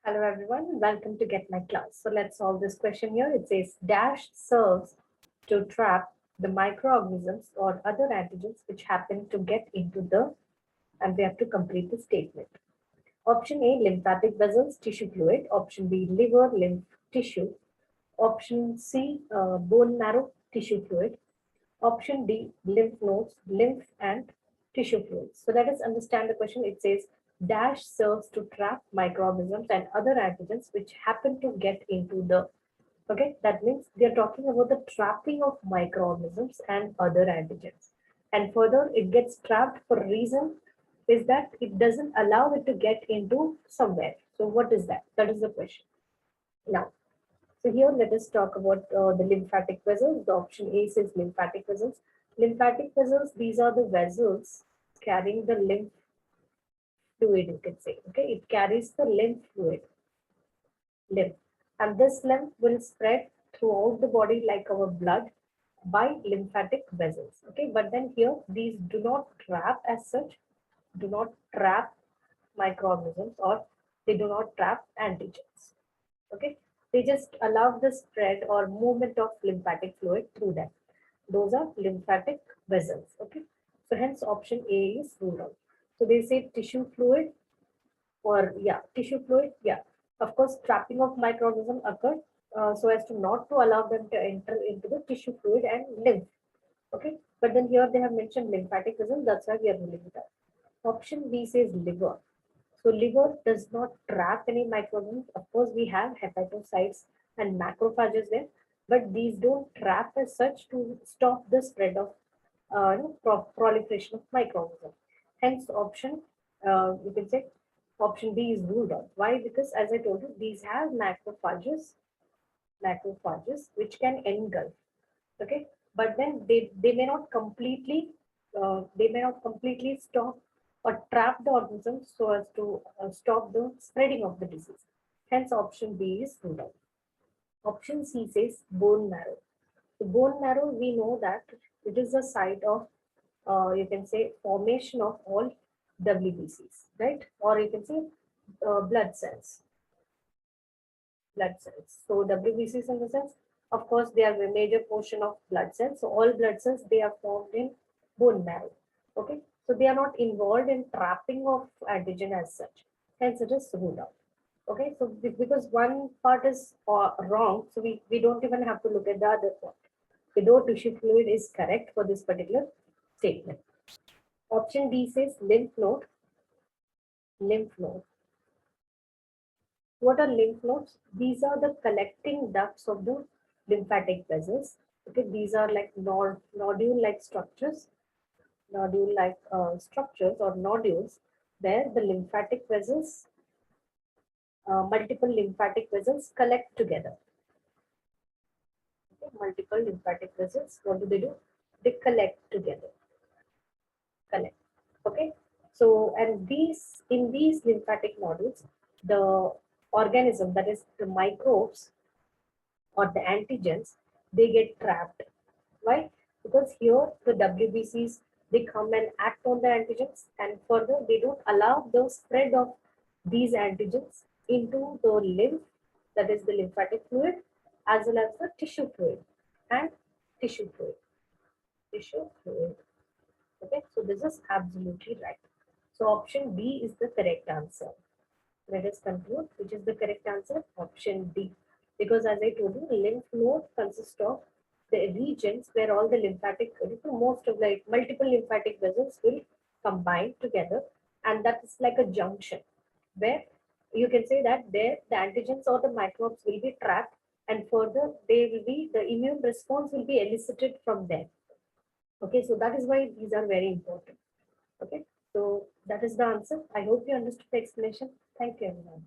Hello everyone, welcome to GetMiClass. So let's solve this question here. It says dash serves to trap the microorganisms or other antigens which happen to get into the, and we have to complete the statement. Option A, lymphatic vessels, tissue fluid. Option B, liver, lymph tissue. Option C, bone marrow, tissue fluid. Option D, lymph nodes, lymph and tissue fluids. So let us understand the question. It says dash serves to trap microorganisms and other antigens which happen to get into the, okay, that means they're talking about the trapping of microorganisms and other antigens. And further, it gets trapped for a reason is that it doesn't allow it to get into somewhere. So what is that? That is the question. Now, so here let us talk about the lymphatic vessels. The option A says lymphatic vessels. Lymphatic vessels, these are the vessels carrying the lymph fluid, you can say. Okay, it carries the lymph fluid, lymph. And this lymph will spread throughout the body like our blood by lymphatic vessels. Okay, but then here these do not trap as such, do not trap microorganisms or they do not trap antigens. Okay, they just allow the spread or movement of lymphatic fluid through them. Those are lymphatic vessels. Okay, so hence option A is ruled out. So they say tissue fluid or tissue fluid. Yeah, of course, trapping of microorganism occur so as to not to allow them to enter into the tissue fluid and lymph. Okay, but then here they have mentioned lymphatic vessel. That's why we are ruling it out. Option B says liver. So liver does not trap any microorganisms. Of course, we have hepatocytes and macrophages there, but these don't trap as such to stop the spread of proliferation of microorganisms. Hence, option you can say option B is ruled out. Why? Because as I told you, these have macrophages which can engulf. Okay, but then they may not completely stop or trap the organisms so as to stop the spreading of the disease. Hence, option B is ruled out. Option C says bone marrow. The bone marrow, we know that it is a site of, you can say, formation of all WBCs, right? Or you can say blood cells. Blood cells. So WBCs in the sense, of course, they are a major portion of blood cells. So all blood cells, they are formed in bone marrow. Okay, so they are not involved in trapping of antigen as such. Hence, it is ruled out. Okay, so because one part is wrong, so we don't even have to look at the other part. The though tissue fluid is correct for this particular statement. Option D says lymph node. Lymph node. What are lymph nodes? These are the collecting ducts of the lymphatic vessels. Okay, these are like nodule-like structures, nodule-like structures or nodules where the lymphatic vessels, multiple lymphatic vessels collect together. Okay, multiple lymphatic vessels, what do? They collect together. Collect. Okay, so and these in these lymphatic nodules, the organism, that is the microbes or the antigens, they get trapped. Why? Because here the WBCs, they come and act on the antigens, and further they don't allow the spread of these antigens into the lymph, that is the lymphatic fluid, as well as the tissue fluid and tissue fluid. Tissue fluid. Okay, so this is absolutely right. So option B is the correct answer. Let us conclude which is the correct answer. Option D. Because as I told you, lymph node consists of the regions where all the lymphatic, most of like multiple lymphatic vessels will combine together, and that is like a junction where you can say that there the antigens or the microbes will be trapped, and further they will be the immune response will be elicited from them. Okay, so that is why these are very important. Okay, so that is the answer. I hope you understood the explanation. Thank you, everyone.